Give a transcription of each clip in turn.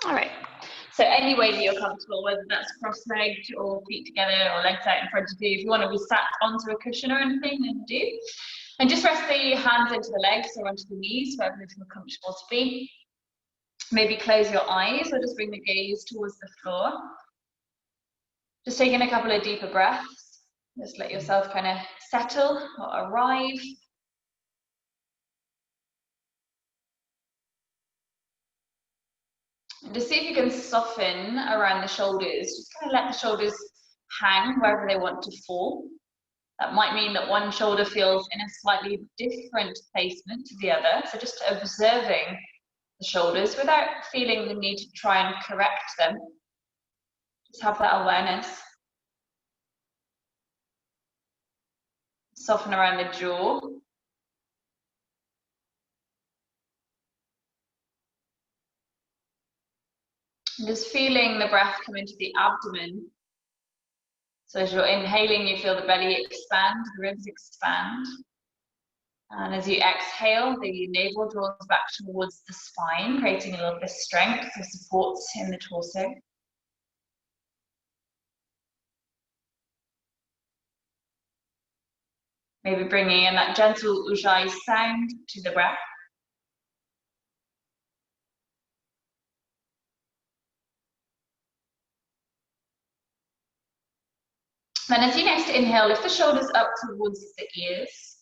All right. So any way that you're comfortable, whether that's cross-legged or feet together or legs out in front of you, if you want to be sat onto a cushion or anything, then do. And just rest the hands into the legs or onto the knees, wherever you feel comfortable to be. Maybe close your eyes or just bring the gaze towards the floor. Just taking a couple of deeper breaths. Just let yourself kind of settle or arrive. And just see if you can soften around the shoulders. Just kind of let the shoulders hang wherever they want to fall. That might mean that one shoulder feels in a slightly different placement to the other. So just observing the shoulders without feeling the need to try and correct them. Just have that awareness. Soften around the jaw. And just feeling the breath come into the abdomen. So as you're inhaling, you feel the belly expand, the ribs expand. And as you exhale, the navel draws back towards the spine, creating a little bit of strength or support in the torso. Maybe bringing in that gentle ujjayi sound to the breath. Then as you next inhale, lift the shoulders up towards the ears.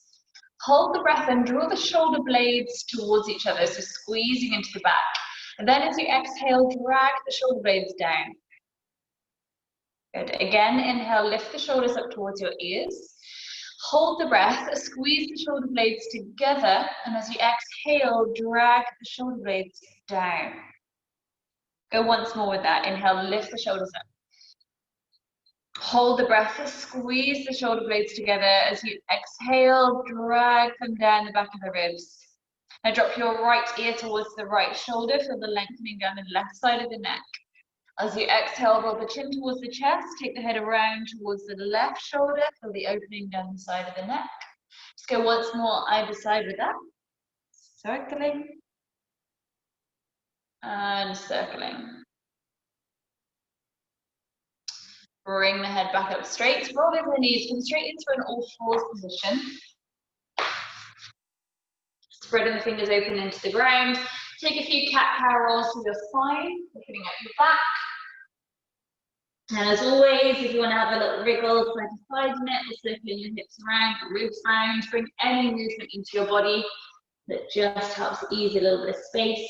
Hold the breath and draw the shoulder blades towards each other, so squeezing into the back. And then as you exhale, drag the shoulder blades down. Good. Again, inhale, lift the shoulders up towards your ears. Hold the breath, squeeze the shoulder blades together, and as you exhale, drag the shoulder blades down. Go once more with that. Inhale, lift the shoulders up. Hold the breath, squeeze the shoulder blades together. As you exhale, drag them down the back of the ribs. Now drop your right ear towards the right shoulder, feel the lengthening down the left side of the neck. As you exhale, roll the chin towards the chest, take the head around towards the left shoulder, feel the opening down the side of the neck. Just go once more either side with that. Circling. And circling. Bring the head back up straight, roll over the knees, come straight into an all-fours position. Spreading the fingers open into the ground. Take a few cat-cow rolls to your spine, lifting up your back. And as always, if you want to have a little wriggle, side to side in it, or circling your hips around, your ribs round, bring any movement into your body that just helps ease a little bit of space.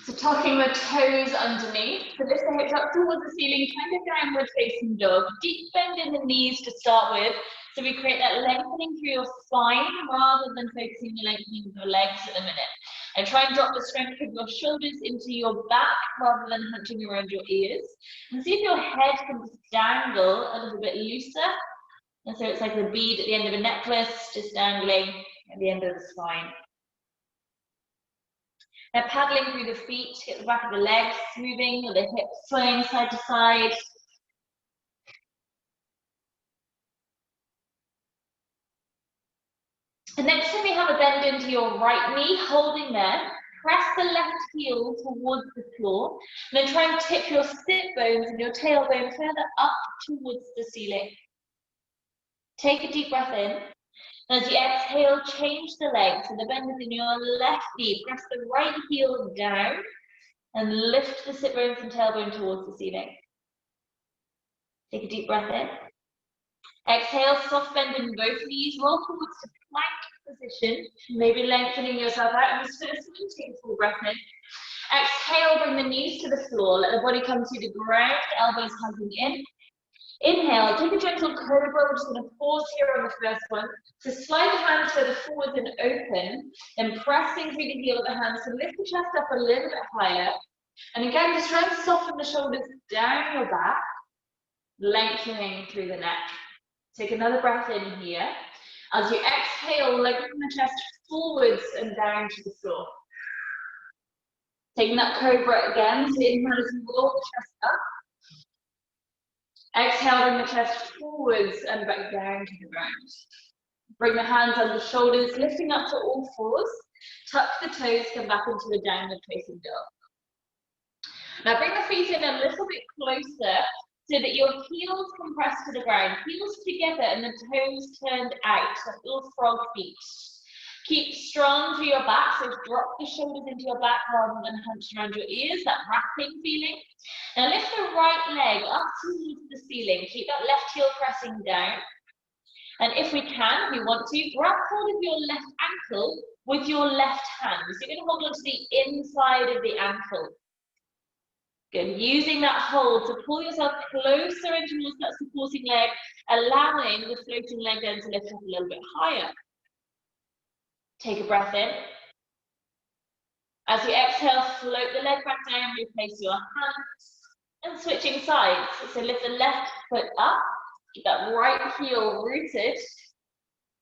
So tucking the toes underneath. So lift the hips up towards the ceiling, kind of downward facing dog. Deep bend in the knees to start with. So we create that lengthening through your spine rather than focusing the lengthening of your legs at the minute. And try and drop the strength of your shoulders into your back rather than hunching around your ears. And see if your head can just dangle a little bit looser. And so it's like a bead at the end of a necklace, just dangling at the end of the spine. Now paddling through the feet, get the back of the legs moving, or the hips swaying side to side. And next time you have a bend into your right knee, holding there, press the left heel towards the floor, and then try and tip your sit bones and your tailbone further up towards the ceiling. Take a deep breath in. As you exhale, change the leg. So the bend is in your left knee. Press the right heel down and lift the sit bones and tailbone towards the ceiling. Take a deep breath in. Exhale, soft bend in both knees. Roll towards the plank position. Maybe lengthening yourself out. And just finish and take a full breath in. Exhale, bring the knees to the floor. Let the body come to the ground, elbows hugging in. Inhale, take a gentle cobra. We're just going to pause here on the first one. So slide the hands further forwards and open, and pressing through the heel of the hands to lift the chest up a little bit higher. And again, just try and soften the shoulders down your back, lengthening through the neck. Take another breath in here. As you exhale, lengthen the chest forwards and down to the floor. Taking that cobra again, so inhale as you roll the chest up. exhale, bring the chest forwards and back down to the ground. Bring the hands under shoulders, lifting up to all fours. Tuck the toes, come back into a downward facing dog. Now bring the feet in a little bit closer so that your heels compress to the ground. Heels together and the toes turned out, like little frog feet. Keep strong through your back, so drop the shoulders into your back rather than hunched around your ears, that wrapping feeling. Now lift the right leg up towards the ceiling. Keep that left heel pressing down. And if we can, if you want to, grab hold of your left ankle with your left hand. So you're going to hold on to the inside of the ankle. Good. Using that hold to pull yourself closer in towards that supporting leg, allowing the floating leg then to lift up a little bit higher. Take a breath in. As you exhale, float the leg back down, replace your hands, and switching sides. So lift the left foot up, keep that right heel rooted.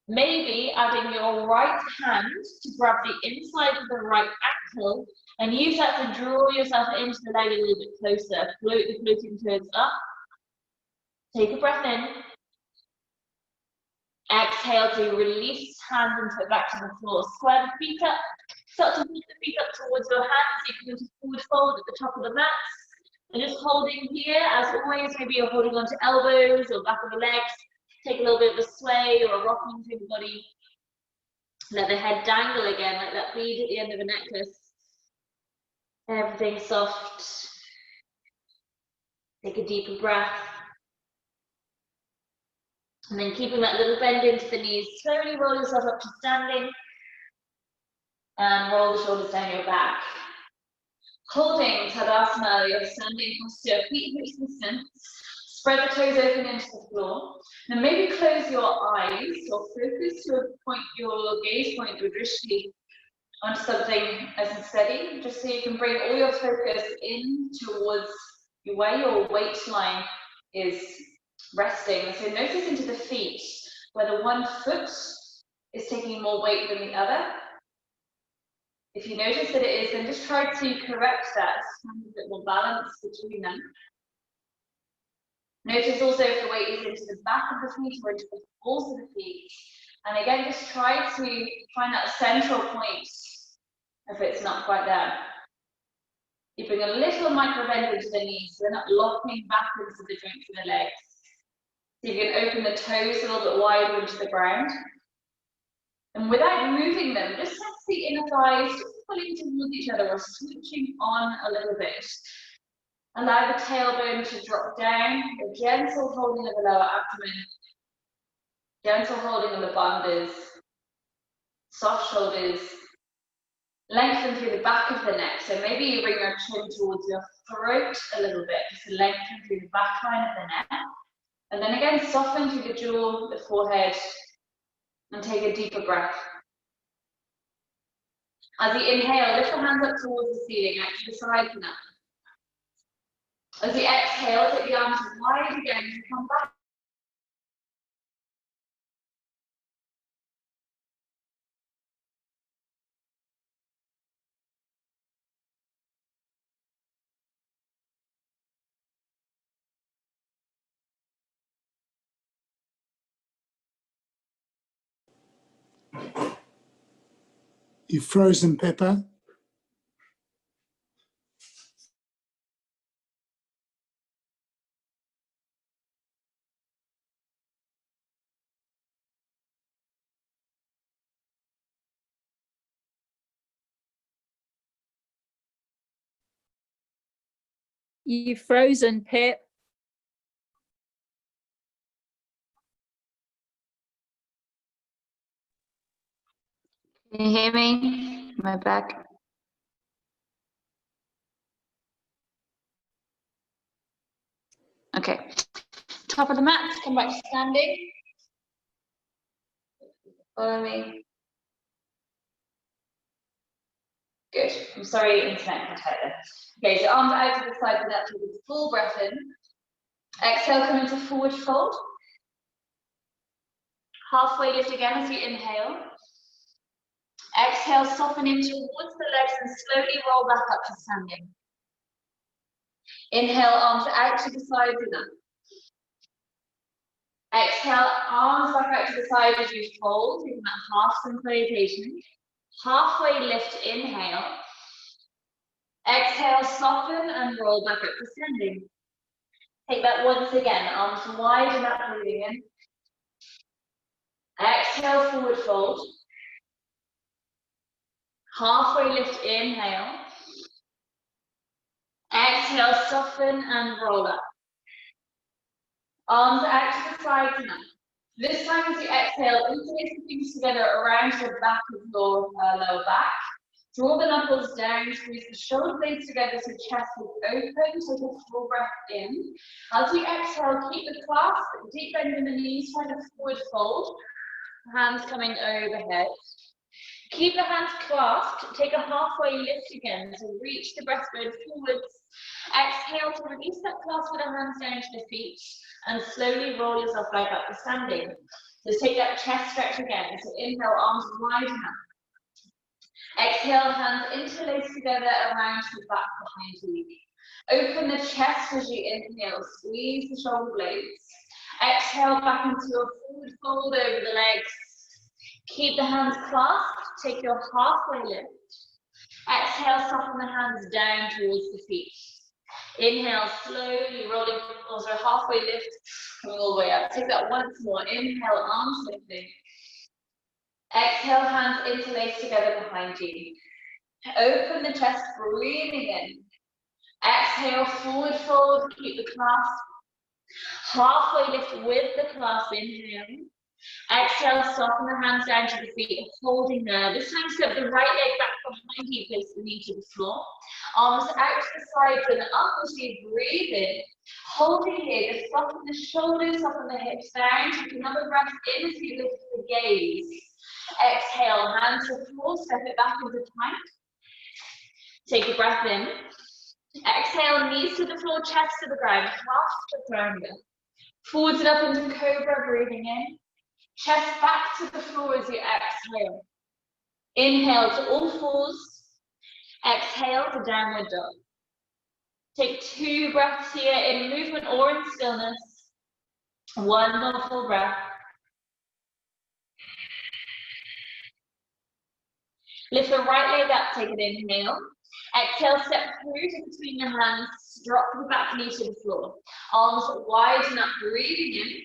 Maybe adding your right hand to grab the inside of the right ankle and use that to draw yourself into the leg a little bit closer. Float the floating toes up. Take a breath in. Exhale to release hands and foot back to the floor. Square the feet up. Start to walk the feet up towards your hands. You can go to forward fold at the top of the mat. And just holding here, as always, maybe you're holding onto elbows or back of the legs. Take a little bit of a sway or a rocking through the body. Let the head dangle again, like that bead at the end of a necklace. Everything soft. Take a deeper breath. And then keeping that little bend into the knees, slowly roll yourself up to standing. And roll the shoulders down your back. Holding Tadasana, your standing posture, feet hips distance. Spread the toes open into the floor. Now maybe close your eyes or focus your point, your gaze point, your drishti, onto something nice and steady, just so you can bring all your focus in towards where your weight line is resting. So notice into the feet, whether one foot is taking more weight than the other. If you notice that it is, then just try to correct that, find a bit more balance between them. Notice also if the weight is into the back of the feet or into the balls of the feet. And again, just try to find that central point if it's not quite there. You bring a little micro bend into the knees, so they're not locking back into the joints of the legs. So you can open the toes a little bit wider into the ground. And without moving them, just sense the inner thighs just pulling towards each other or switching on a little bit. Allow the tailbone to drop down, a gentle holding of the lower abdomen, gentle holding of the bandhas, soft shoulders, lengthen through the back of the neck. So maybe you bring your chin towards your throat a little bit, just to lengthen through the back line of the neck. And then again, soften through the jaw, the forehead, and take a deeper breath. As you inhale, lift your hands up towards the ceiling, actually side for now. As you exhale, take the arms wide again and come back. You've frozen, Pippa. You've frozen, Pip. Can you hear me? Am I back? Okay. Top of the mat, come back to standing. Follow me. Good. I'm sorry, internet cut out there. Okay, so arms out to the side for that, take a full breath in. Exhale, come into forward fold. Halfway lift again as you inhale. Exhale, soften in towards the legs and slowly roll back up to standing. Inhale, arms out to the sides of that. Exhale, arms back out to the side as you fold, taking that half salutation. Halfway lift, inhale. Exhale, soften and roll back up to standing. Take that once again, arms wide and up, breathing in. Exhale, forward fold. Halfway lift, inhale. Exhale, soften and roll up. Arms out to the sides now. This time as you exhale, interlace the things together around the back of your lower back. Draw the knuckles down, squeeze the shoulder blades together so chest is open. Take a full breath in. As you exhale, keep the clasp, deep bend in the knees, find a forward fold. Hands coming overhead. Keep the hands clasped, take a halfway lift again, so reach the breastbone forwards. Exhale to release that clasp with the hands down to the feet and slowly roll yourself back up to standing. Just take that chest stretch again, so inhale, arms wide enough. Exhale, hands interlace together around the back behind you. Open the chest as you inhale, squeeze the shoulder blades. Exhale back into your forward fold over the legs. Keep the hands clasped, take your halfway lift. Exhale, soften the hands down towards the feet. Inhale, slowly rolling, also halfway lift, coming all the way up. Take that once more. Inhale, arms lifting. Exhale, hands interlace together behind you. Open the chest, breathing in. Exhale, forward fold, keep the clasp. Halfway lift with the clasp, inhale. Exhale, soften the hands down to the feet, holding there. This time step the right leg back behind you, place the knee to the floor. Arms out to the sides and up as you breathe in. Holding here, just soften the shoulders, soften the hips down. Take another breath in as you lift the gaze. Exhale, hands to the floor, step it back into plank. Take a breath in. Exhale, knees to the floor, chest to the ground, half chaturanga. Forwards and up into cobra, breathing in. Chest back to the floor as you exhale. Inhale to all fours. Exhale to downward dog. Take 2 breaths here in movement or in stillness. 1 more full breath. Lift the right leg up, take an inhale. Exhale, step through to between the hands, drop the back knee to the floor. Arms widen up, breathing in.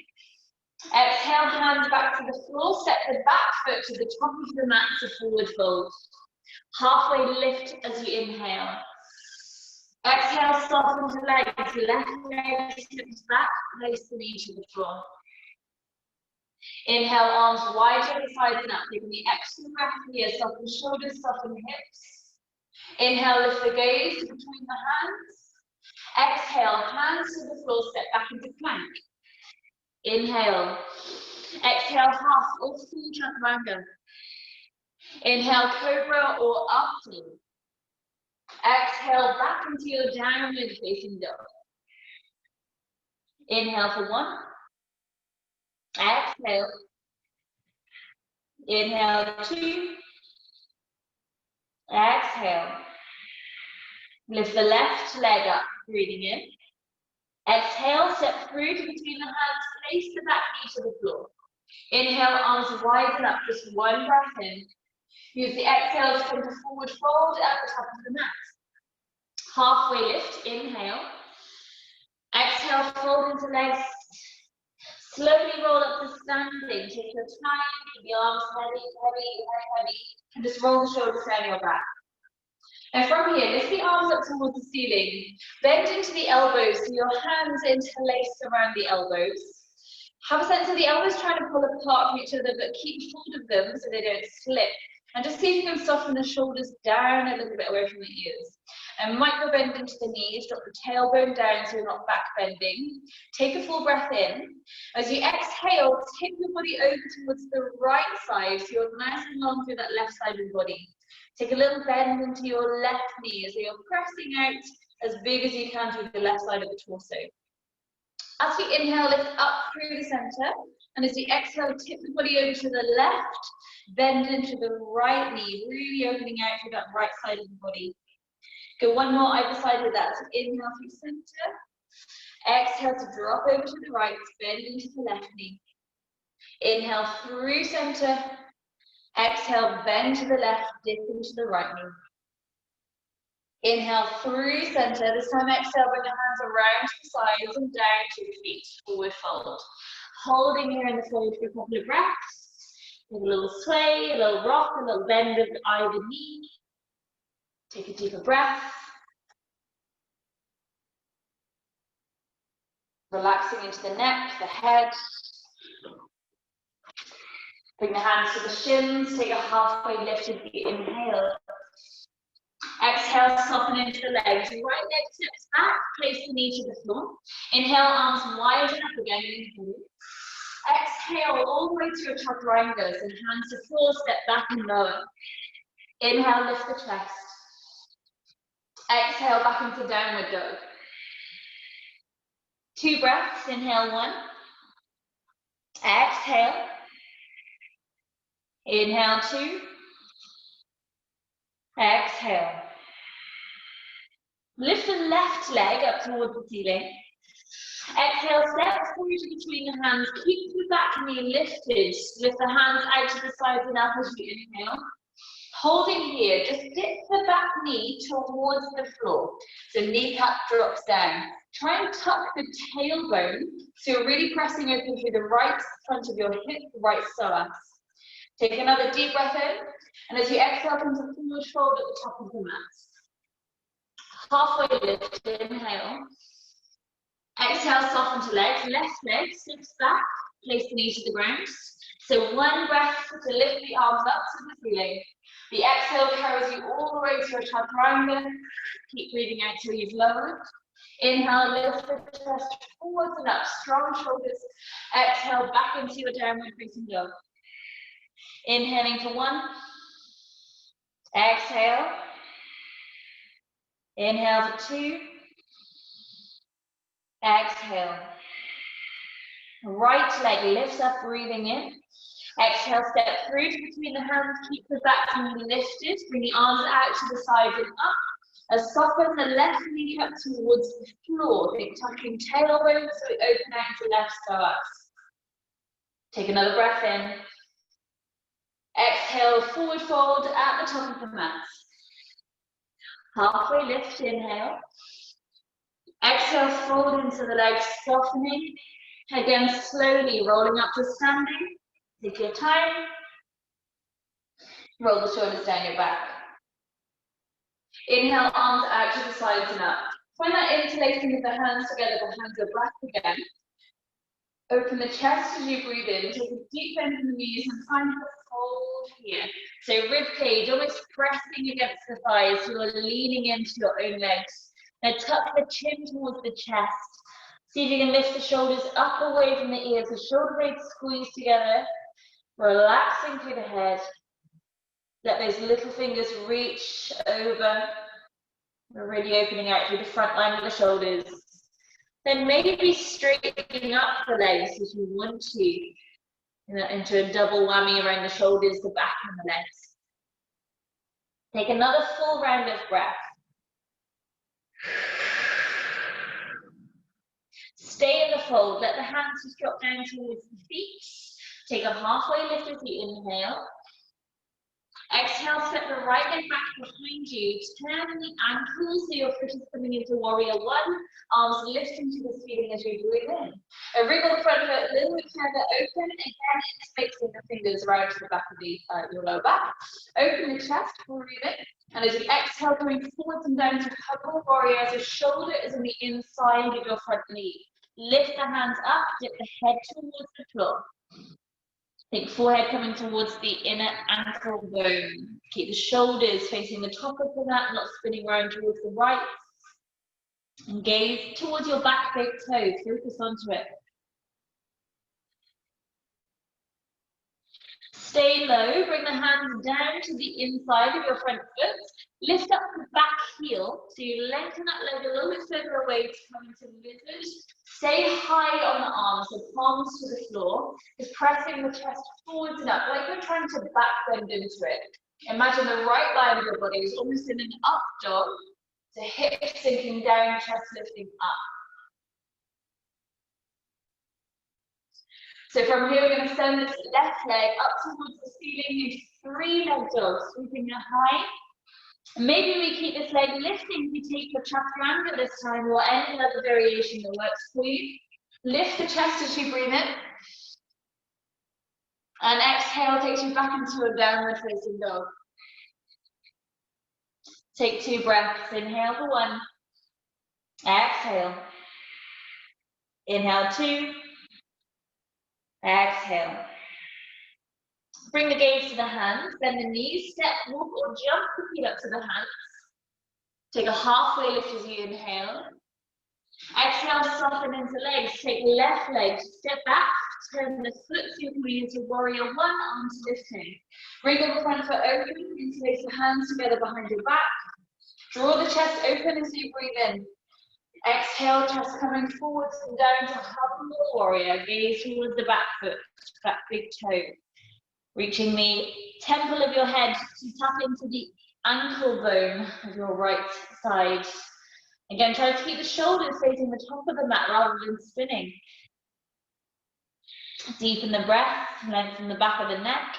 Exhale, hands back to the floor, step the back foot to the top of the mat to forward fold. Halfway lift as you inhale. Exhale, soften the legs, left leg steps back, place the knee to the floor. Inhale, arms wide to the sides and up, taking the extra breath here, soften shoulders, soften hips. Inhale, lift the gaze between the hands. Exhale, hands to the floor, step back into plank. Inhale. Exhale, half or full chaturanga. Inhale, cobra or upward. Exhale, back into your downward facing dog. Inhale for 1. Exhale. Inhale, 2. Exhale. Lift the left leg up, breathing in. Exhale, step through to between the hands, place the back knee to the floor. Inhale, arms widen up, just 1 breath in. Use the exhale to come to forward fold at the top of the mat. Halfway lift, inhale. Exhale, fold into legs. Slowly roll up to standing. Take your time, keep the arms heavy, and just roll the shoulders down your back. And from here, lift the arms up towards the ceiling. Bend into the elbows, so your hands interlace around the elbows. Have a sense of the elbows trying to pull apart from each other, but keep hold of them so they don't slip. And just see if you can soften the shoulders down a little bit away from the ears. And micro bend into the knees, drop the tailbone down so you're not back bending. Take a full breath in. As you exhale, tip your body over towards the right side, so you're nice and long through that left side of the body. Take a little bend into your left knee as you're pressing out as big as you can through the left side of the torso. As you inhale, lift up through the center. And as you exhale, tip the body over to the left, bend into the right knee, really opening out through that right side of the body. Go 1 more either side with that. So inhale through center. Exhale to drop over to the right, bend into the left knee. Inhale through center. Exhale, bend to the left, dip into the right knee. Inhale through center. This time exhale, bring the hands around to the sides and down to your feet. Forward fold. Holding here in the fold for a couple of breaths. Take a little sway, a little rock, a little bend of either knee. Take a deeper breath. Relaxing into the neck, the head. Bring the hands to the shins. Take a halfway lift with the inhale. Exhale, soften into the legs. Right leg steps back, place the knee to the floor. Inhale, arms widen up again. Inhale. Exhale, all the way to your chaturangas and hands to floor, step back and lower. Inhale, lift the chest. Exhale, back into downward dog. 2 breaths, inhale 1. Exhale. Inhale 2. Exhale. Lift the left leg up towards the ceiling. Exhale, step forward between the hands. Keep the back knee lifted. Lift the hands out to the sides and up as you inhale. Holding here, just dip the back knee towards the floor. So kneecap drops down. Try and tuck the tailbone so you're really pressing open through the right front of your hip, right psoas. Take another deep breath in, and as you exhale, come to forward fold at the top of the mat. Halfway lift, inhale. Exhale, soften to legs. Left leg slips back, place the knee to the ground. So 1 breath to lift the arms up to the ceiling. The exhale carries you all the way to your chaturanga. Keep breathing out till you've lowered. Inhale, lift the chest forwards and up, strong shoulders. Exhale, back into your downward facing dog. Inhaling for 1. Exhale. Inhale for 2. Exhale. Right leg lifts up, breathing in. Exhale, step through to between the hands, keep the back knee lifted, bring the arms out to the side and up. As soften the left knee up towards the floor, think tucking tailbone so we open out to left psoas. Take another breath in. Exhale, forward fold at the top of the mat. Halfway lift, inhale. Exhale, fold into the legs, softening. Again, slowly rolling up to standing. Take your time. Roll the shoulders down your back. Inhale, arms out to the sides and up. Find that interlacing of the hands together, the hands are back again. Open the chest as you breathe in. Take a deep bend in the knees and find the fold here. So rib cage almost pressing against the thighs. So you're leaning into your own legs. Now tuck the chin towards the chest. See if you can lift the shoulders up away from the ears. The shoulder blades squeeze together. Relaxing through the head. Let those little fingers reach over. We're really opening out through the front line of the shoulders. Then maybe straightening up the legs if you want to. Into a double whammy around the shoulders, the back and the legs. Take another full round of breath. Stay in the fold. Let the hands just drop down towards the feet. Take a halfway lift as you inhale. Exhale, step the right leg back behind you. Turn the ankles so your foot is coming into warrior 1. Arms lifting to the ceiling as you breathe in. A wriggle the front foot a little bit further open. Again, interlacing the fingers right to the back of your lower back. Open the chest, breathe in. And as you exhale, going forwards and down to couple warriors, your shoulder is on the inside of your front knee. Lift the hands up, dip the head towards the floor. Think forehead coming towards the inner ankle bone. Keep the shoulders facing the top of the mat, not spinning around towards the right. And gaze towards your back big toe, focus onto it. Stay low, bring the hands down to the inside of your front foot. Lift up the back heel, so you lengthen that leg a little bit further away to come into lizard. Stay high on the arms, so palms to the floor. Just pressing the chest forwards and up, like you're trying to back bend into it. Imagine the right line of your body is almost in an up dog. So hips sinking down, chest lifting up. So from here, we're going to send this left leg up towards the ceiling into 3-leg dog, sweeping it high. Maybe we keep this leg lifting if you take your chaturanga this time, or any other variation that works for you. Lift the chest as you breathe in. And exhale takes you back into a downward facing dog. Take 2 breaths. Inhale for 1. Exhale. Inhale 2. Exhale. Bring the gaze to the hands, bend the knees, step, walk, or jump the feet up to the hands. Take a halfway lift as you inhale. Exhale, soften into legs. Take left leg, step back, turn the foot so you can use your warrior 1, arms lifting. Bring the front foot open, interlace the hands together behind your back. Draw the chest open as you breathe in. Exhale, chest coming forwards and down to humble warrior. Gaze towards the back foot, that big toe. Reaching the temple of your head to tap into the ankle bone of your right side. Again, try to keep the shoulders facing the top of the mat rather than spinning. Deepen the breath, lengthen the back of the neck.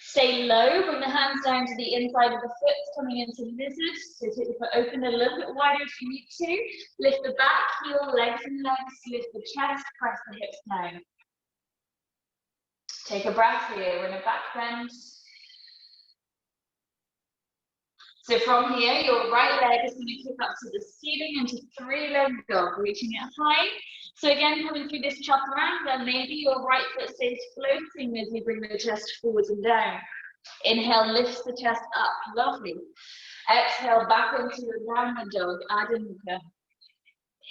Stay low, bring the hands down to the inside of the foot, coming into lizard. So take the foot open a little bit wider if you need to. Lift the back, heel, legs and legs, lift the chest, press the hips down. Take a breath here, we're in a back bend. So from here, your right leg is going to kick up to the ceiling into 3-leg dog, reaching it high. So again, coming through this chaturanga, maybe your right foot stays floating as you bring the chest forwards and down. Inhale, lifts the chest up, lovely. Exhale, back into your downward dog, Adho Mukha.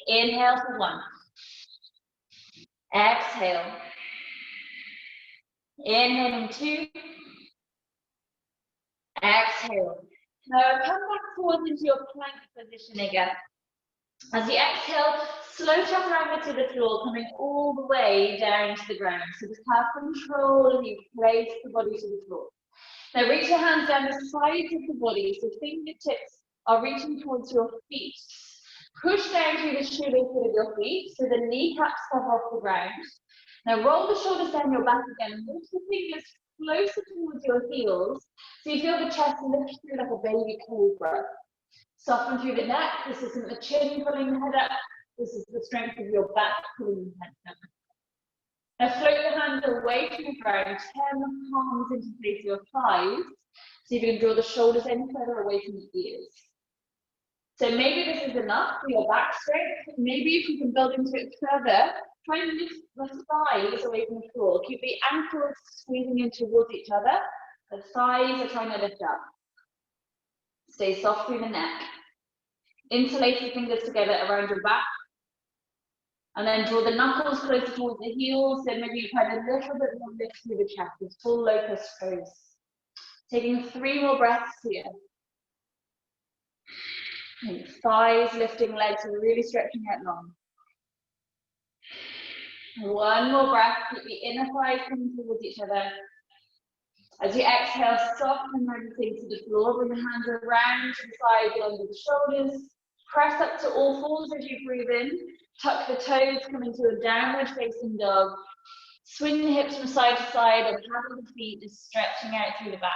Inhale for 1. Exhale. Inhaling 2. Exhale. Now come back forward into your plank position again. As you exhale, slow chaturanga to the floor, coming all the way down to the ground. So just have control as you place the body to the floor. Now reach your hands down the sides of the body, so fingertips are reaching towards your feet. Push down through the shoelaces of your feet, so the kneecaps cover off the ground. Now roll the shoulders down your back again, move the fingers closer towards your heels, so you feel the chest lift through like a baby cobra. Soften through the neck. This isn't the chin pulling the head up, this is the strength of your back pulling the head down. Now float the hands away from the ground, turn the palms into place of your thighs, so you can draw the shoulders any further away from the ears. So maybe this is enough for your back strength. Maybe if you can build into it further, try and lift the thighs away from the floor. Keep the ankles squeezing in towards each other. The thighs are trying to lift up. Stay soft through the neck. Interlace the fingers together around your back. And then draw the knuckles closer towards the heels. So maybe you find a little bit more lift through the chest, this full locust pose. Taking 3 more breaths here. And thighs lifting, legs are really stretching out long. 1 more breath, keep the inner thighs coming towards each other. As you exhale, soften everything to the floor, bring the hands around to the sides under the shoulders. Press up to all fours as you breathe in. Tuck the toes, come into a downward facing dog. Swing the hips from side to side and paddle the feet, just stretching out through the back.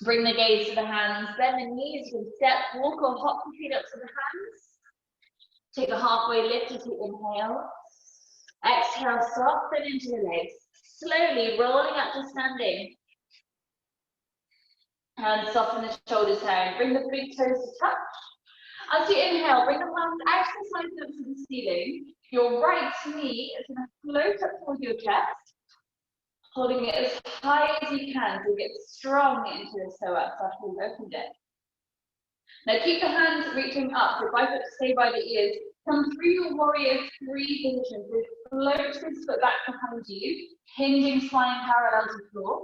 Bring the gaze to the hands, bend the knees, you can step, walk or hop the feet up to the hands. Take a halfway lift as you inhale. Exhale, soften into the legs. Slowly rolling up to standing. And soften the shoulders down. Bring the big toes to touch. As you inhale, bring the palms out to the sides up to the ceiling. Your right knee is going to float up towards your chest. Holding it as high as you can to get strong into the psoas, starting to open it. Now keep the hands reaching up, your bicep stay by the ears. Come through your warrior 3 position. So float this foot back behind you, hinging spine parallel to the floor.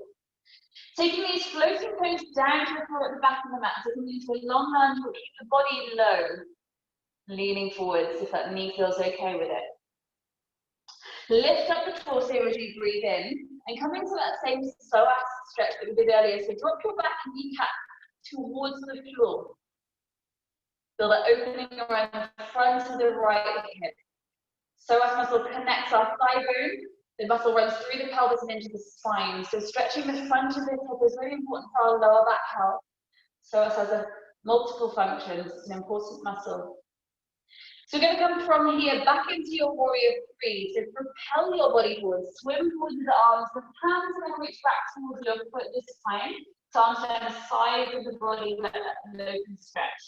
Taking these floating toes down to the floor at the back of the mat, so coming into a long lunge, but keep the body low. Leaning forwards if that knee feels okay with it. Lift up the torso as you breathe in, and come into that same psoas stretch that we did earlier. So drop your back kneecap towards the floor. Feel that opening around the front of the right hip. Psoas muscle connects our thigh bone. The muscle runs through the pelvis and into the spine. So stretching the front of the hip is really important for our lower back health. Psoas has multiple functions. It's an important muscle. So we're going to come from here back into your warrior three. So propel your body forward, swim forward with the arms. The hands are going to reach back towards your foot this time. So arms down the sides of the body with an open stretch.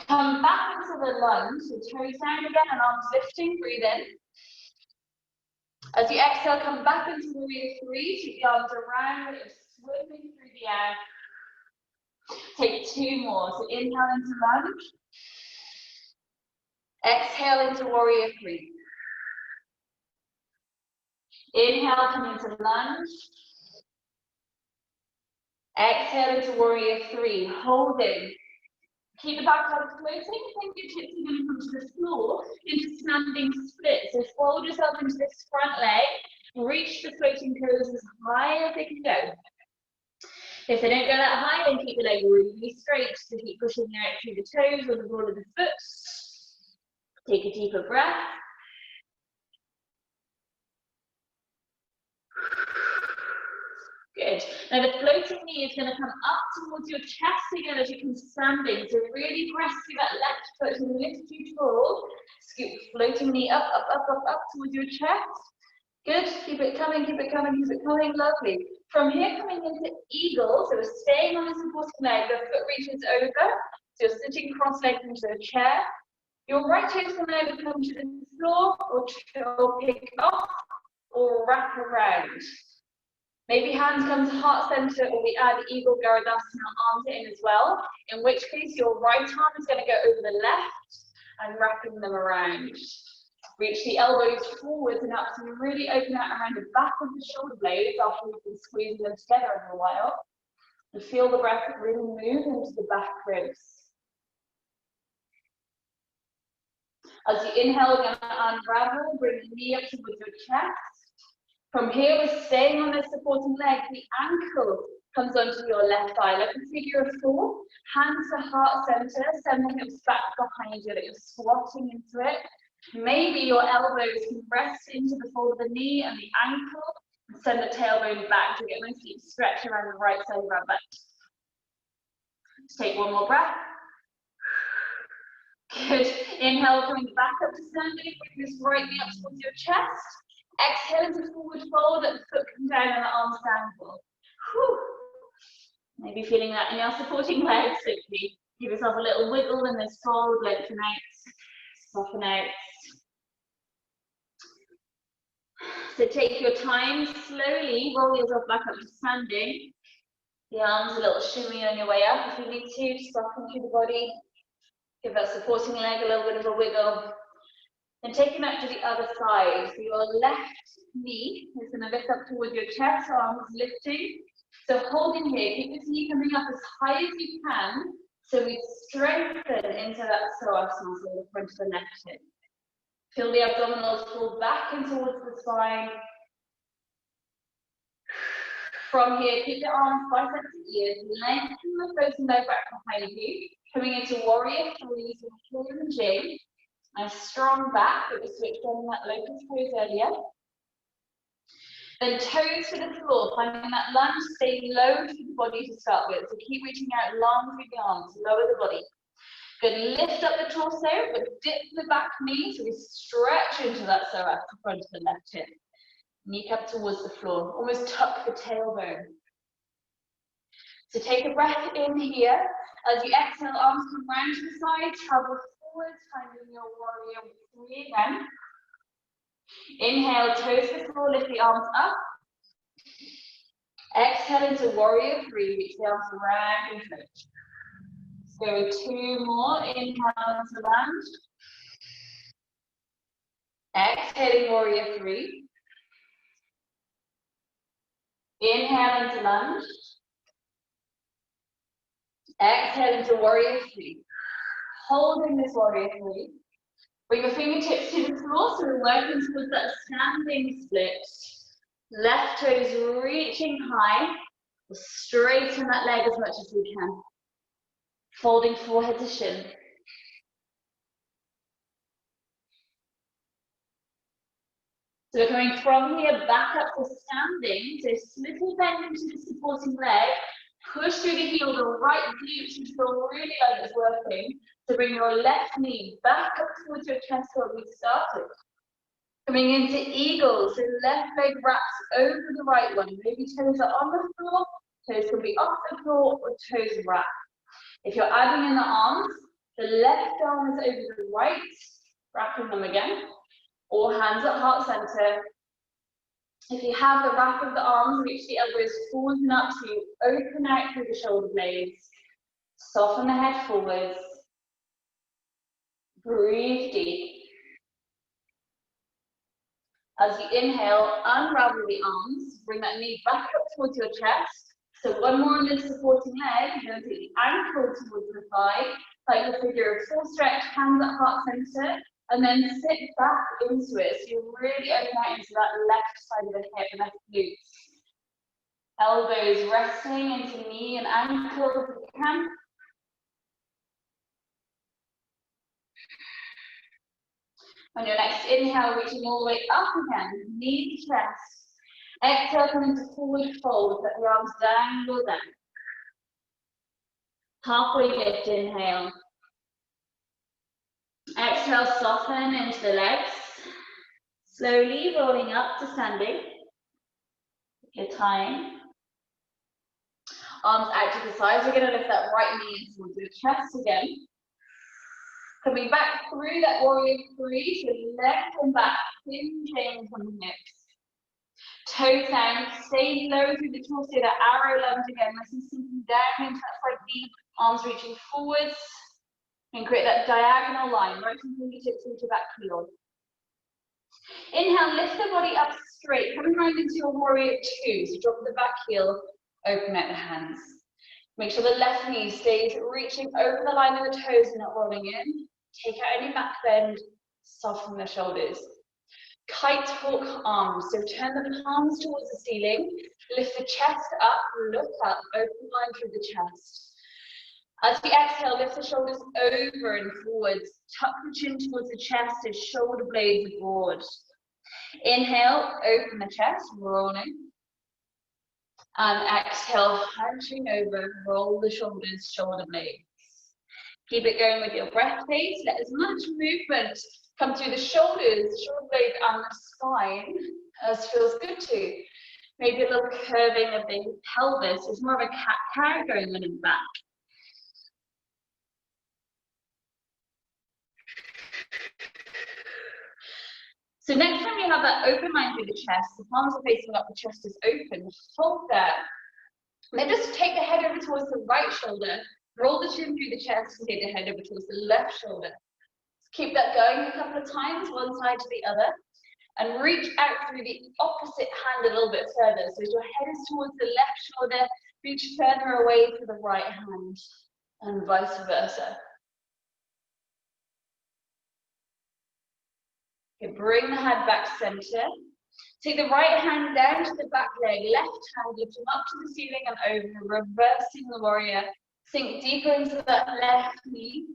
Come back into the lunge, so toes down again and arms lifting, breathe in. As you exhale, come back into warrior three, take the arms around, swimming through the air. Take two more, so inhale into lunge. Exhale into warrior three. Inhale, come into lunge. Exhale into warrior three, holding. Keep the back leg floating, fingertips are going to come to the floor into standing split. So fold yourself into this front leg, reach the floating toes as high as they can go. If they don't go that high, then keep the leg really straight. So keep pushing out through the toes or the ball of the foot. Take a deeper breath. Good. Now the floating knee is going to come up towards your chest again as you come standing. So really press through that left foot and lift you tall. Scoop floating knee up, up, up, up, up towards your chest. Good. Keep it coming, keep it coming, keep it coming. Lovely. From here, coming into eagle. So we're staying on the supporting leg. The foot reaches over. So you're sitting cross-legged into a chair. Your right toes can either come to the floor or pick off or wrap around. Maybe hands come to heart center, or we add eagle Garudasana, arms in as well, in which case your right arm is going to go over the left and wrapping them around. Reach the elbows forwards and up, so you really open out around the back of the shoulder blades after we've been squeezing them together for a while. And feel the breath really move into the back ribs. As you inhale, you're going to unravel, bring the knee up towards your chest. From here, we're staying on this supporting leg. The ankle comes onto your left thigh, like a figure of four. Hands to heart center, send the hips back behind you, that you're squatting into it. Maybe your elbows can rest into the fold of the knee and the ankle, and send the tailbone back to get a nice deep stretch around the right side of our butt. Just take one more breath. Good. Inhale, coming back up to standing. Bring this right knee up towards your chest. Exhale into forward fold, let the foot come down and the arms dangle. Whew. Maybe feeling that in your supporting legs. So give yourself a little wiggle in this fold, lengthen out, soften out. So take your time, slowly roll yourself back up to standing. The arms a little shimmy on your way up if you need to soften through the body. Give that supporting leg a little bit of a wiggle. And take it out to the other side. So your left knee is going to lift up towards your chest, arms lifting. So holding here, keep this knee coming up as high as you can. So we strengthen into that psoas muscle, the front of the left hip. Feel the abdominals pull back and towards the spine. From here, keep the arms biceps to ears, lengthen the frozen leg back behind you. Coming into warrior three, so hinging. Nice strong back that we switched on that locust pose earlier. Then toes to the floor, finding that lunge, stay low to the body to start with. So keep reaching out long through the arms, lower the body. Good, lift up the torso, but dip the back knee, so we stretch into that psoas, the front of the left hip. Knee up towards the floor, almost tuck the tailbone. So take a breath in here. As you exhale, arms come round to the side, travel forward, finding your warrior three again. Inhale, toes to the floor, lift the arms up. Exhale into warrior three, reach the arms around and finish. Let's go two more. Inhale into lunge. Exhaling warrior three. Inhale into lunge. Exhale into warrior three. Holding this warrior three. Bring your fingertips to the floor, so we're working towards that standing split. Left toes reaching high. We'll straighten that leg as much as we can. Folding forehead to shin. So we're coming from here back up to standing. So little bend into the supporting leg. Push through the heel, the right glute should feel really like it's working. So bring your left knee back up towards your chest where we started. Coming into eagle, so left leg wraps over the right one. Maybe toes are on the floor, toes can be off the floor, or toes wrap. If you're adding in the arms, the left arm is over the right, wrapping them again, or hands at heart center. If you have the wrap of the arms, reach the elbows forward and up, so you open out through the shoulder blades. Soften the head forwards. Breathe deep. As you inhale, unravel the arms, bring that knee back up towards your chest. So one more on this supporting leg, you're going to take the ankle towards the thigh, like the figure of full stretch, hands at heart center, and then sit back into it. So you're really opening out into that left side of the hip, left glutes. Elbows resting into knee and ankle if you can. On your next inhale, reaching all the way up again, knee to chest. Exhale, come into forward fold, let the arms dangle down. Halfway lift, inhale. Exhale, soften into the legs. Slowly rolling up to standing. Take your time. Arms out to the sides. We're going to lift that right knee towards your chest again. Coming back through that warrior three, so left and back, hinging from the hips. Toes down, stay low through the torso, that arrow lunge again, nice and sinking down into that front knee, arms reaching forwards, and create that diagonal line, right from fingertips into back heel. Inhale, lift the body up straight, coming right into your warrior two, so drop the back heel, open out the hands. Make sure the left knee stays reaching over the line of the toes and not rolling in. Take out any back bend, soften the shoulders. Kite hawk arms, so turn the palms towards the ceiling, lift the chest up, look up, open line through the chest. As we exhale, lift the shoulders over and forwards, tuck the chin towards the chest as shoulder blades abroad. Inhale, open the chest, rolling. And exhale, hunching over, roll the shoulders, shoulder blades. Keep it going with your breath pace. Let as much movement come through the shoulders, shoulder blades, and the spine as feels good to. Maybe a little curving of the pelvis. It's more of a cat-cow going on in the back. So next time you have that open line through the chest, the palms are facing up, the chest is open. Hold there. And then just take the head over towards the right shoulder. Roll the chin through the chest and take the head over towards the left shoulder. Keep that going a couple of times, one side to the other. And reach out through the opposite hand a little bit further. So as your head is towards the left shoulder, reach further away to the right hand, and vice versa. Okay, bring the head back center. Take the right hand down to the back leg, left hand lift them up to the ceiling and over, reversing the warrior. Sink deeper into that left knee.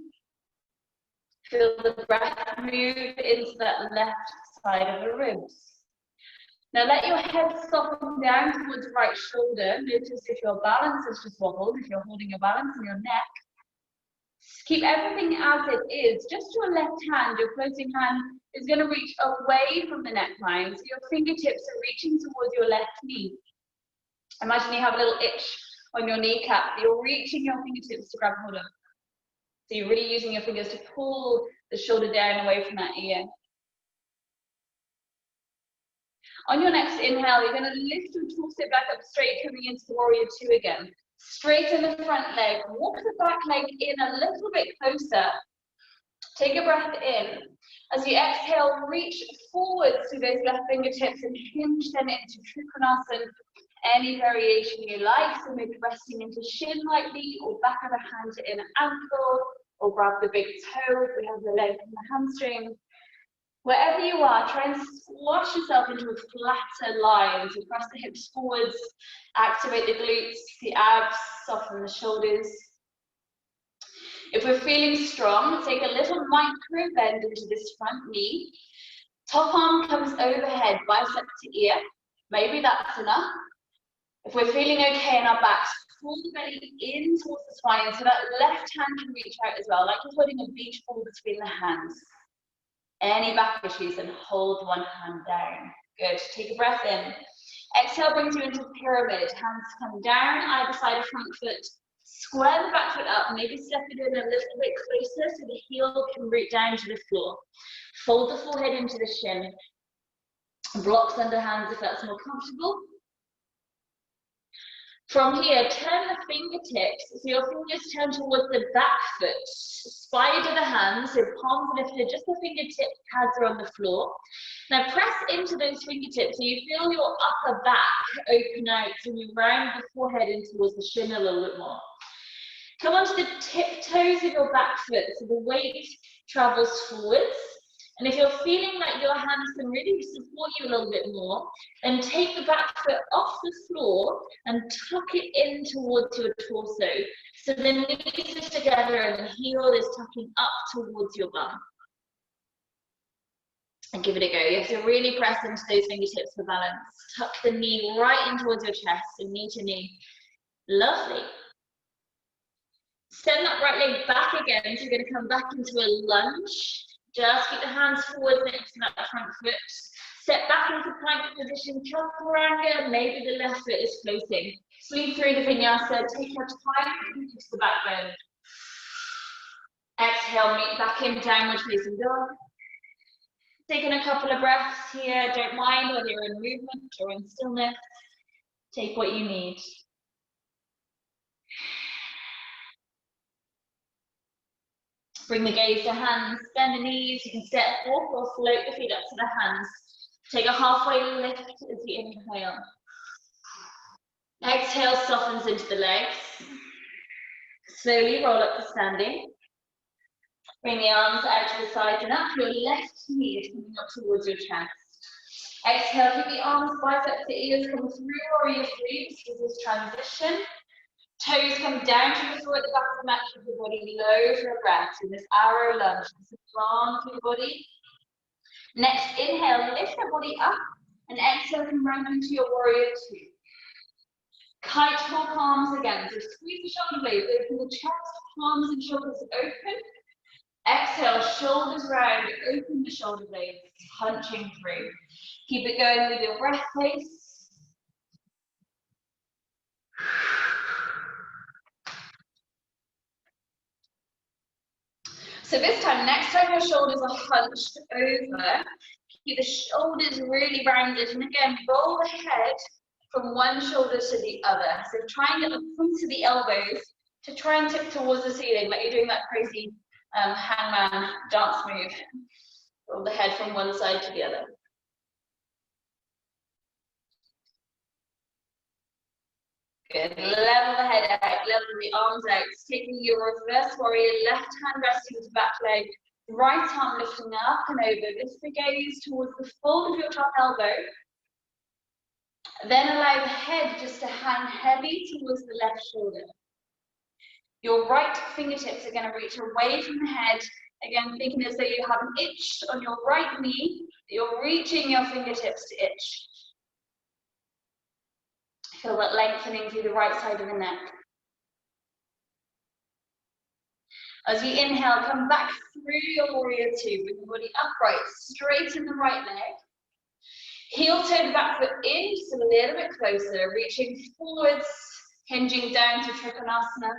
Feel the breath move into that left side of the ribs. Now let your head soften down towards the right shoulder. Notice if your balance has just wobbled, if you're holding your balance in your neck. Keep everything as it is. Just your left hand, your closing hand, is going to reach away from the neckline. So your fingertips are reaching towards your left knee. Imagine you have a little itch on your kneecap. You're reaching your fingertips to grab hold of. So you're really using your fingers to pull the shoulder down away from that ear. On your next inhale, you're going to lift your torso back up straight, coming into the warrior two again. Straighten the front leg, walk the back leg in a little bit closer. Take a breath in. As you exhale, reach forwards through those left fingertips and hinge them into Trikonasana. Any variation you like, so maybe resting into shin lightly, or back of the hand to inner ankle, or grab the big toe if we have the leg and the hamstring. Wherever you are, try and squash yourself into a flatter line. So press the hips forwards, activate the glutes, the abs, soften the shoulders. If we're feeling strong, take a little micro bend into this front knee. Top arm comes overhead, bicep to ear. Maybe that's enough. If we're feeling okay in our backs, pull the belly in towards the spine so that left hand can reach out as well, like you're holding a beach ball between the hands. Any back issues, then hold one hand down. Good. Take a breath in. Exhale brings you into pyramid. Hands come down either side of front foot. Square the back foot up. Maybe step it in a little bit closer so the heel can root down to the floor. Fold the forehead into the shin. Blocks under hands if that's more comfortable. From here, turn the fingertips, so your fingers turn towards the back foot. Spider the hands, so palms lifted, just the fingertip pads are on the floor. Now press into those fingertips, so you feel your upper back open out, so you round the forehead in towards the shin a little bit more. Come onto the tiptoes of your back foot, so the weight travels forwards. And if you're feeling like your hands can really support you a little bit more, then take the back foot off the floor and tuck it in towards your torso. So the knees are together and the heel is tucking up towards your bum. And give it a go. You have to really press into those fingertips for balance. Tuck the knee right in towards your chest, so knee to knee. Lovely. Send that right leg back again, so you're going to come back into a lunge. Just keep the hands forward next to that front foot. Step back into plank position, chaturanga. Maybe the left foot is floating. Sweep through the vinyasa. Take your time into the back bend. Exhale, meet back in downward facing dog. Taking a couple of breaths here. Don't mind whether you're in movement or in stillness. Take what you need. Bring the gaze to hands, bend the knees. You can step forward or float the feet up to the hands. Take a halfway lift as you inhale. Exhale, softens into the legs. Slowly roll up to standing. Bring the arms out to the sides and up. Your left knee is coming up towards your chest. Exhale, keep the arms, biceps to ears, come through warrior three. This is this transition. Toes come down to the floor at the back of the mat. Keep your body low for a breath. In this arrow lunge, this is long through the body. Next, inhale, lift the body up, and exhale, come round into your warrior two. Kite for palms again. So squeeze the shoulder blades, open the chest, palms and shoulders open. Exhale, shoulders round, open the shoulder blades, punching through. Keep it going with your breath pace. So this time, next time your shoulders are hunched over, keep the shoulders really rounded, and again, roll the head from one shoulder to the other. So try and get the points of the elbows to try and tip towards the ceiling, like you're doing that crazy hangman dance move. Roll the head from one side to the other. Good. Level the head out, level the arms out. Taking your reverse warrior, left hand resting to back leg, right arm lifting up and over. Lift the gaze towards the fold of your top elbow. Then allow the head just to hang heavy towards the left shoulder. Your right fingertips are going to reach away from the head. Again, thinking as though you have an itch on your right knee, you're reaching your fingertips to itch. Feel that lengthening through the right side of the neck. As you inhale, come back through your warrior two. Bring the body upright, straighten the right leg. Heel toe the back foot in, just a little bit closer, reaching forwards, hinging down to Trikonasana.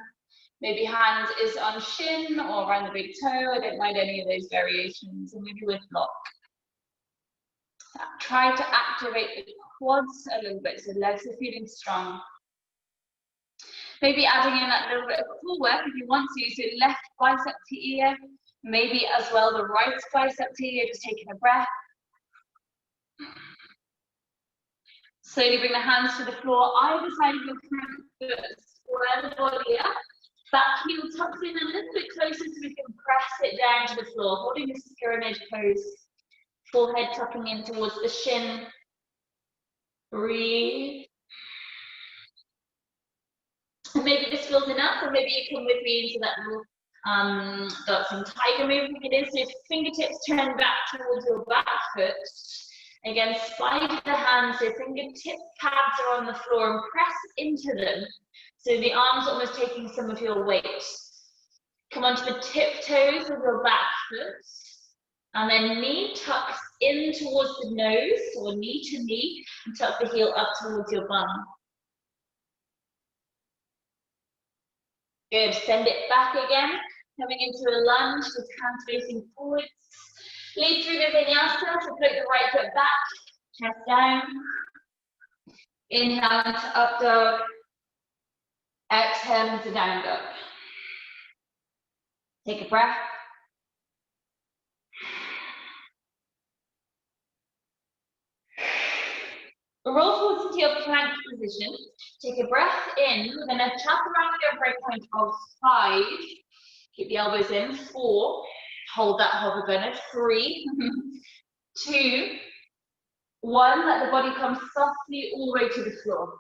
Maybe hand is on shin or around the big toe. I don't mind any of those variations, and maybe with block. Try to activate the quads a little bit so legs are feeling strong. Maybe adding in that little bit of core work if you want to, so left bicep to ear, maybe as well the right bicep to ear, just taking a breath. Slowly bring the hands to the floor, either side of your front foot, square the body up. Back heel tucks in a little bit closer so we can press it down to the floor, holding this pyramid pose. Forehead tucking in towards the shin. Breathe. And maybe this feels enough, or maybe you come with me into that little dancing tiger movement it is. So if fingertips turn back towards your back foot. Again, slide the hands so fingertip pads are on the floor and press into them. So the arms almost taking some of your weight. Come onto the tiptoes of your back foot. And then knee tucks in towards the nose, or knee to knee, and tuck the heel up towards your bum. Good, send it back again. Coming into a lunge with hands facing forwards. Lead through the vinyasa, so float the right foot back, chest down. Inhale into up dog. Exhale into down dog. Take a breath. Roll forward into your plank position. Take a breath in. We're going to chaturanga breakpoint of 5. Keep the elbows in. 4. Hold that hover gunner. 3, 2, 1. Let the body come softly all the way to the floor.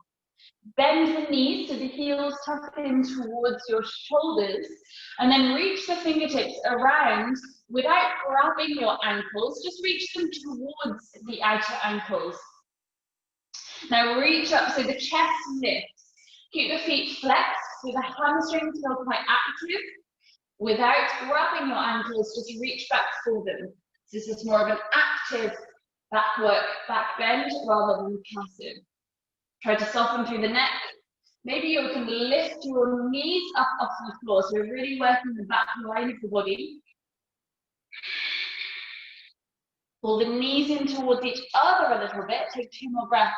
Bend the knees so the heels tuck in towards your shoulders, and then reach the fingertips around without grabbing your ankles. Just reach them towards the outer ankles. Now reach up so the chest lifts. Keep the feet flexed so the hamstrings feel quite active. Without grabbing your ankles, just reach back for them. This is more of an active back work, back bend, rather than passive. Try to soften through the neck. Maybe you can lift your knees up off the floor. So we're really working the back line of the body. Pull the knees in towards each other a little bit. Take 2 more breaths.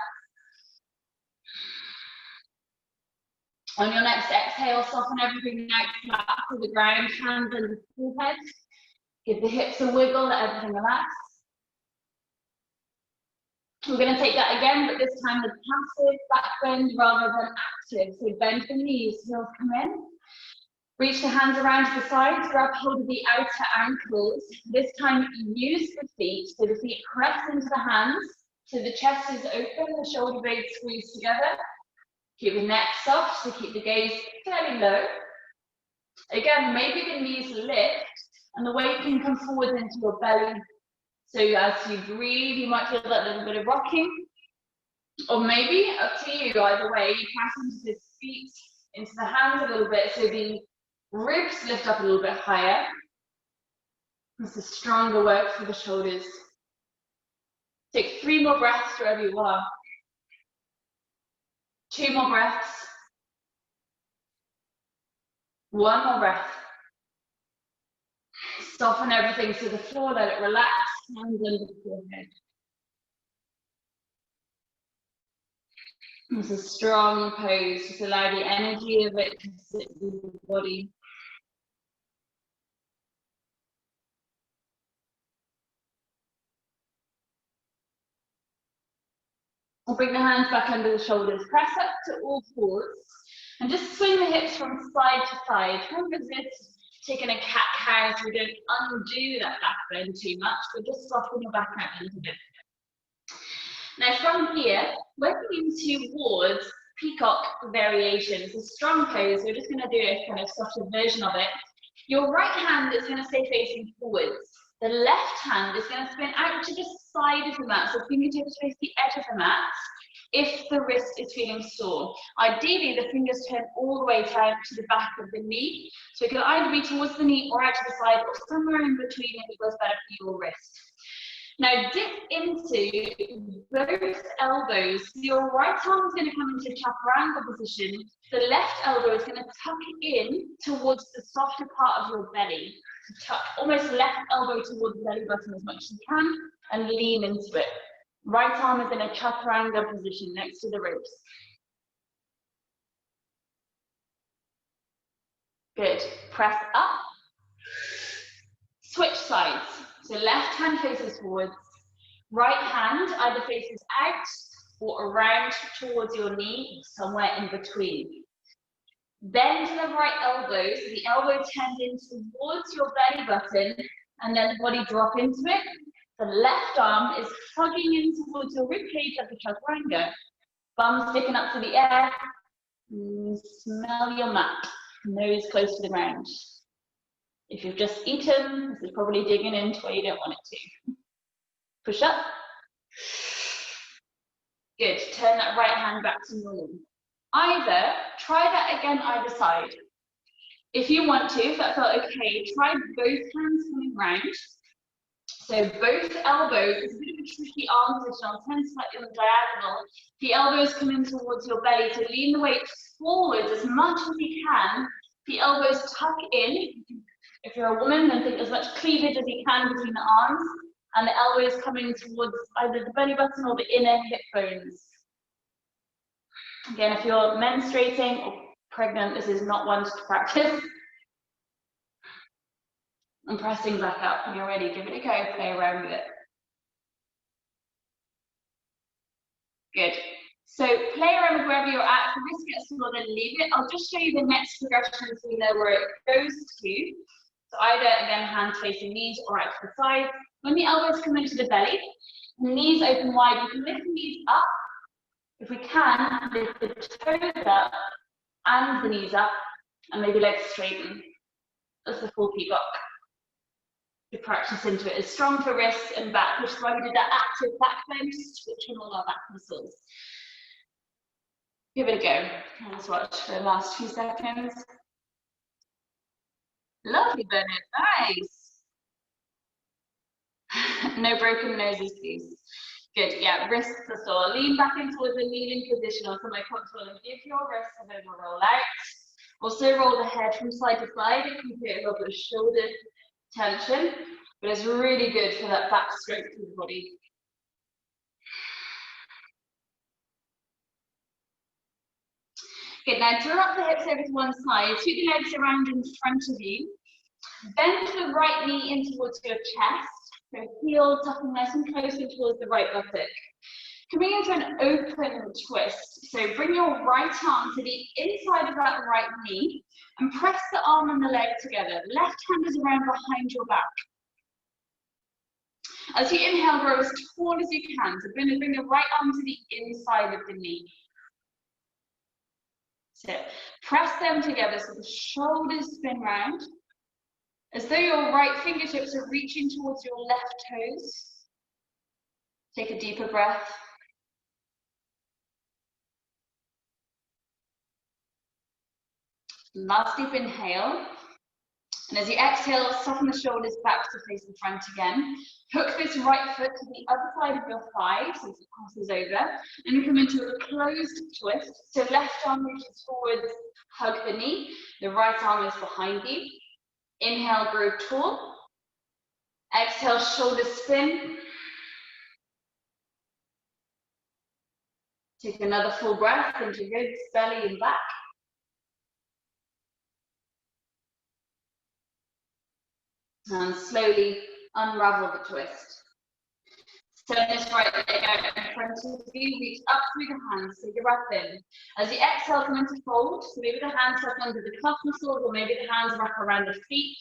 On your next exhale, soften everything out flat to the ground, hands under the forehead. Give the hips a wiggle, let everything relax. We're going to take that again, but this time with passive back bend rather than active. So bend the knees, heels come in. Reach the hands around to the sides, grab hold of the outer ankles. This time use the feet, so the feet press into the hands, so the chest is open, the shoulder blades squeeze together. Keep the neck soft, so keep the gaze fairly low. Again, maybe the knees lift and the weight can come forward into your belly. So as you breathe, you might feel that little bit of rocking. Or maybe, up to you, either way, you press into the feet, into the hands a little bit, so the ribs lift up a little bit higher. This is stronger work for the shoulders. Take 3 more breaths wherever you are. 2 more breaths. 1 more breath. Soften everything to the floor, let it relax, hands under the forehead. It's a strong pose, just allow the energy of it to sit with the body. I'll bring the hands back under the shoulders, press up to all fours, and just swing the hips from side to side. Don't resist taking a cat-cow so we don't undo that back bend too much, but just soften your back out a little bit. Now from here, working in towards peacock variations, a strong pose. We're just going to do a kind of softer version of it. Your right hand is going to stay facing forwards. The left hand is going to spin out to the side of the mat, so fingertips face the edge of the mat. If the wrist is feeling sore, ideally the fingers turn all the way down to the back of the knee. So it can either be towards the knee or out to the side or somewhere in between if it goes better for your wrist. Now dip into both elbows. Your right arm is going to come into chaturanga position. The left elbow is going to tuck in towards the softer part of your belly. So tuck almost left elbow towards the belly button as much as you can and lean into it. Right arm is in a chaturanga position next to the ribs. Good. Press up. Switch sides. So left hand faces forwards. Right hand either faces out or around towards your knee, somewhere in between. Bend the right elbow, so the elbow turns in towards your belly button, and then the body drop into it. The left arm is hugging in towards your ribcage like a chaturanga. Bum sticking up to the air. Smell your mat. Nose close to the ground. If you've just eaten, this is probably digging into where you don't want it to. Push up. Good. Turn that right hand back to normal. Either, try that again either side. If you want to, if that felt okay, try both hands coming round. So both elbows, it's a bit of a tricky arm position, I'll turn slightly on the diagonal. The elbows come in towards your belly, so lean the weight forward as much as you can. The elbows tuck in. If you're a woman, then think as much cleavage as you can between the arms, and the elbows coming towards either the belly button or the inner hip bones. Again, if you're menstruating or pregnant, this is not one to practice. And pressing back up when you're ready, give it a go, play around with it. Good. So play around with wherever you're at. If the wrist gets sore, then leave it. I'll just show you the next progression so you know where it goes to. So either, again, hands facing knees or out to the side. When the elbows come into the belly, the knees open wide, you can lift the knees up. If we can, lift the toes up and the knees up, and maybe legs straighten. That's the full peacock. The practice into it is strong for wrists and back, which is why we did that active back bend to switch on all our back muscles. Give it a go. Let's watch for the last few seconds. Lovely, Bernard. Nice. No broken noses, please. Good. Yeah, wrists are sore. Lean back in towards a kneeling position or somewhere comfortable and give your wrists a bit of a roll out. Also roll the head from side to side. It can create a little bit of shoulder tension, but it's really good for that back strength of the body. Good, now draw up the hips over to one side, sweep the legs around in front of you, bend the right knee in towards your chest, so heel tucking nice and close in towards the right buttock. Coming into an open twist, so bring your right arm to the inside of that right knee and press the arm and the leg together. Left hand is around behind your back. As you inhale, grow as tall as you can. So bring the right arm to the inside of the knee. So press them together so the shoulders spin round. As though your right fingertips are reaching towards your left toes. Take a deeper breath. Last deep inhale. And as you exhale, soften the shoulders back to face the front again. Hook this right foot to the other side of your thigh so it passes over. And come into a closed twist. So left arm reaches forward, hug the knee. The right arm is behind you. Inhale, grow tall. Exhale, shoulders spin. Take another full breath into ribs, belly, and back. And slowly unravel the twist. Turn this right leg out in front of you, reach up through the hands, take a breath in. As you exhale, come into fold, so maybe the hands tuck under the calf muscles, or maybe the hands wrap around the feet.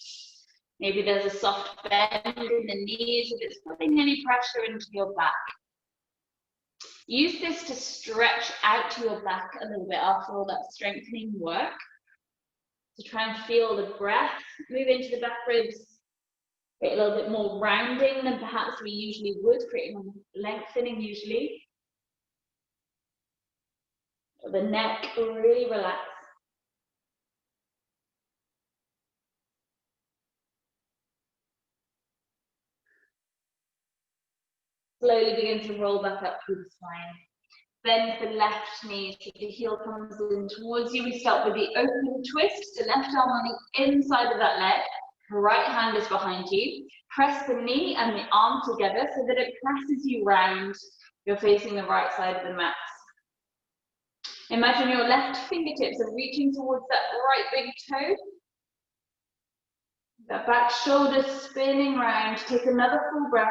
Maybe there's a soft bend in the knees, if it's putting any pressure into your back. Use this to stretch out to your back a little bit after all that strengthening work. So try and feel the breath move into the back ribs. Create a little bit more rounding than perhaps we usually would, creating lengthening usually. The neck really relax. Slowly begin to roll back up through the spine. Bend the left knee so the heel comes in towards you. We start with the open twist, the left arm on the inside of that leg. Right hand is behind you. Press the knee and the arm together so that it presses you round. You're facing the right side of the mat. Imagine your left fingertips are reaching towards that right big toe. That back shoulder spinning round. Take another full breath.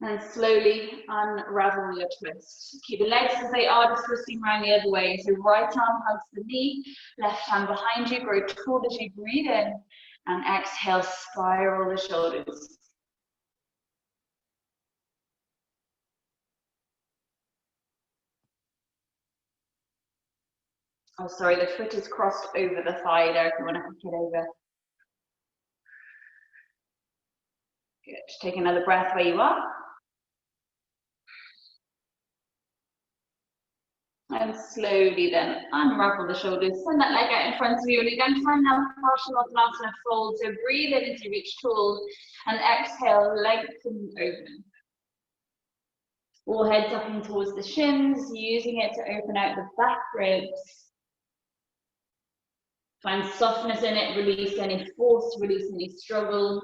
And slowly unravel your twist. Keep the legs as they are, just twisting around the other way. So right arm hugs the knee, left hand behind you, grow tall as you breathe in, and exhale, spiral the shoulders. Oh, sorry, the foot is crossed over the thigh there if you want to hook it over. Good. Take another breath where you are. And slowly then unravel the shoulders. Send that leg out in front of you. And again, try and have Parshanottanasana fold. So breathe in as you reach tall. And exhale, lengthen open. Forehead tucking towards the shins, using it to open out the back ribs. Find softness in it, release any force, release any struggle,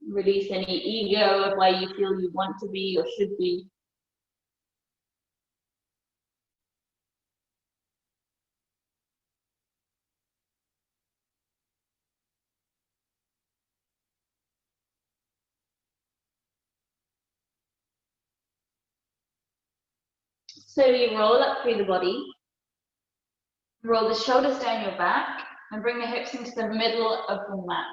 release any ego of where you feel you want to be or should be. Slowly roll up through the body. Roll the shoulders down your back and bring the hips into the middle of the mat.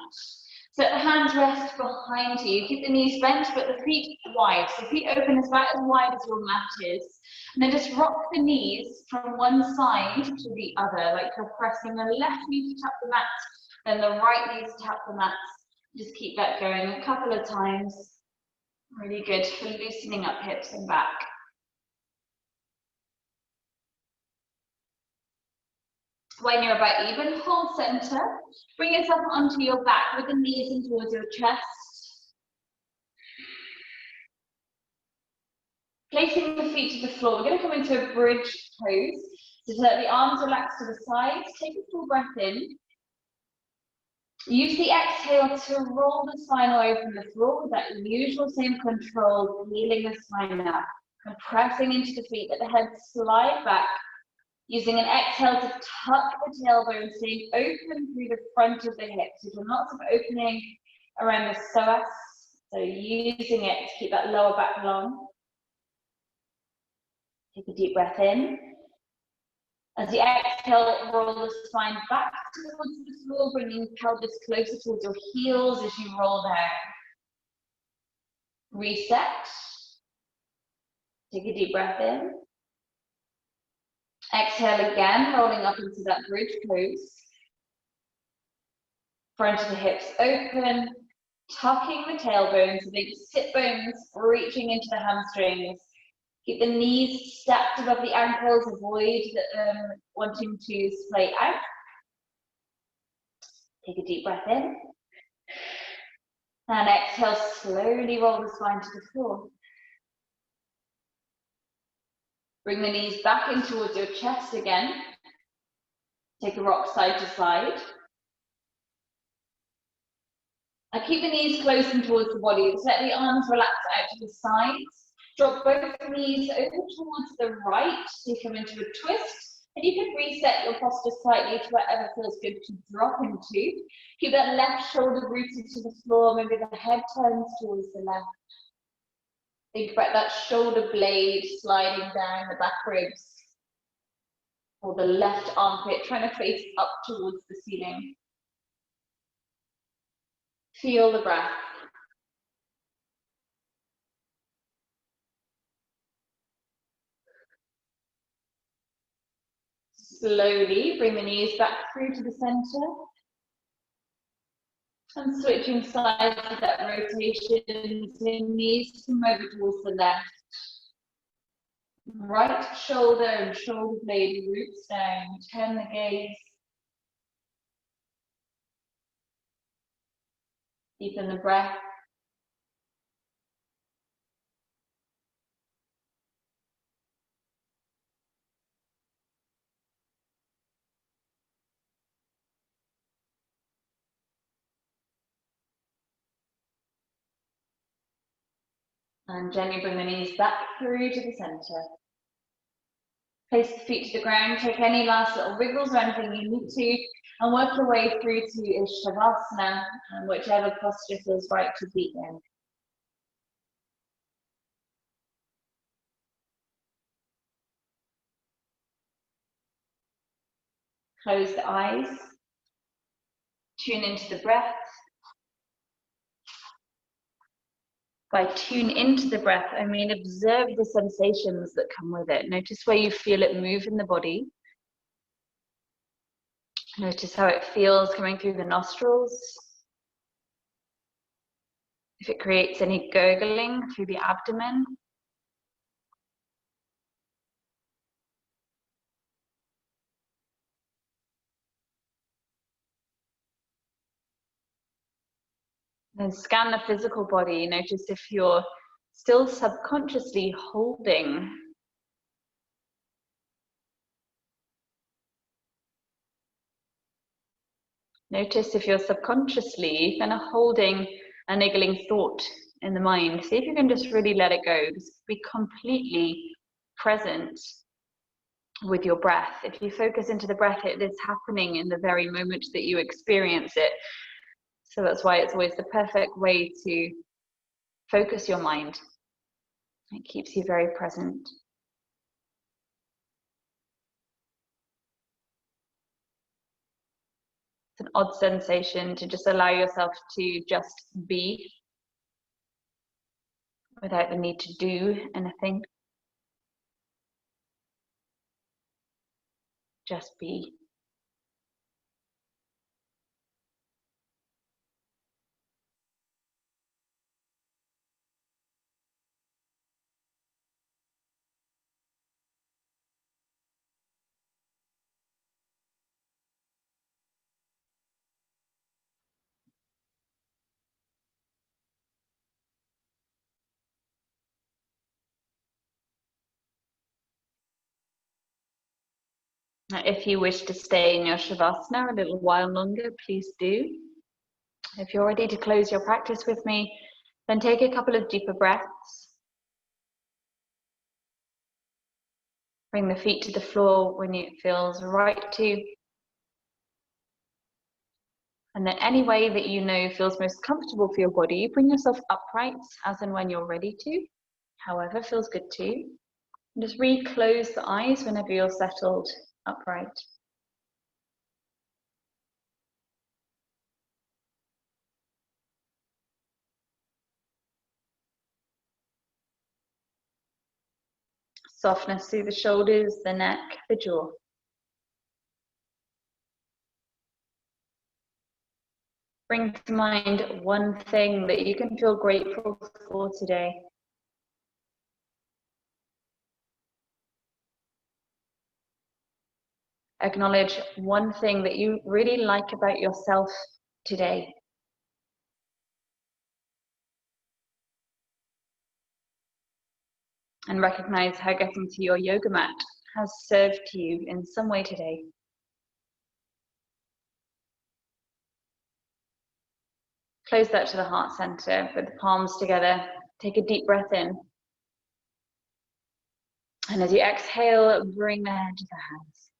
So let the hands rest behind you. Keep the knees bent, but the feet wide. So feet open as about as wide as your mat is. And then just rock the knees from one side to the other, like you're pressing the left knee to tap the mat, then the right knee to tap the mat. Just keep that going a couple of times. Really good for loosening up hips and back. When you're about even, hold center. Bring yourself onto your back with the knees in towards your chest. Placing the feet to the floor, we're going to come into a bridge pose. So let the arms relax to the sides. Take a full breath in. Use the exhale to roll the spine away from the floor with that usual same control, peeling the spine up and pressing into the feet. Let the head slide back. Using an exhale to tuck the tailbone, staying open through the front of the hips. So lots of opening around the psoas. So using it to keep that lower back long. Take a deep breath in. As you exhale, roll the spine back towards the floor, bringing pelvis closer towards your heels as you roll down. Reset. Take a deep breath in. Exhale again, rolling up into that bridge pose. Front of the hips open, tucking the tailbones, so the sit bones reaching into the hamstrings. Keep the knees stacked above the ankles, avoid wanting to splay out. Take a deep breath in. And exhale, slowly roll the spine to the floor. Bring the knees back in towards your chest again. Take a rock side to side. And keep the knees close in towards the body. Just let the arms relax out to the sides. Drop both knees over towards the right. So you come into a twist. And you can reset your posture slightly to whatever feels good to drop into. Keep that left shoulder rooted to the floor. Maybe the head turns towards the left. Think about that shoulder blade sliding down the back ribs. Or the left armpit trying to face up towards the ceiling. Feel the breath. Slowly bring the knees back through to the center. And switching sides with that rotation, so knees come over towards the left. Right shoulder and shoulder blade roots down. Turn the gaze. Deepen the breath. And gently bring the knees back through to the center. Place the feet to the ground, take any last little wriggles or anything you need to, and work your way through to Shavasana, and whichever posture feels right to be in. Close the eyes. Tune into the breath. By tune into the breath, I mean observe the sensations that come with it. Notice where you feel it move in the body. Notice how it feels coming through the nostrils. If it creates any gurgling through the abdomen. Then scan the physical body. Notice if you're still subconsciously holding. Notice if you're subconsciously kind of holding a niggling thought in the mind. See if you can just really let it go. Just be completely present with your breath. If you focus into the breath, it is happening in the very moment that you experience it. So that's why it's always the perfect way to focus your mind. It keeps you very present. It's an odd sensation to just allow yourself to just be without the need to do anything. Just be. Now, if you wish to stay in your Shavasana a little while longer, please do. If you're ready to close your practice with me, then take a couple of deeper breaths. Bring the feet to the floor when it feels right to. And then any way that you know feels most comfortable for your body, bring yourself upright as and when you're ready to, however feels good to you. And just re-close the eyes whenever you're settled upright. Softness through the shoulders, the neck, the jaw. Bring to mind one thing that you can feel grateful for today. Acknowledge one thing that you really like about yourself today. And recognize how getting to your yoga mat has served you in some way today. Close that to the heart center with the palms together. Take a deep breath in. And as you exhale, bring the head to the hands.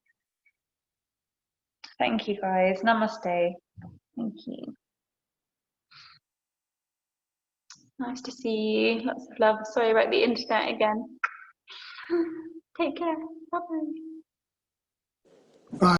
Thank you, guys. Namaste. Thank you. Nice to see you. Lots of love. Sorry about the internet again. Take care. Bye-bye. Bye.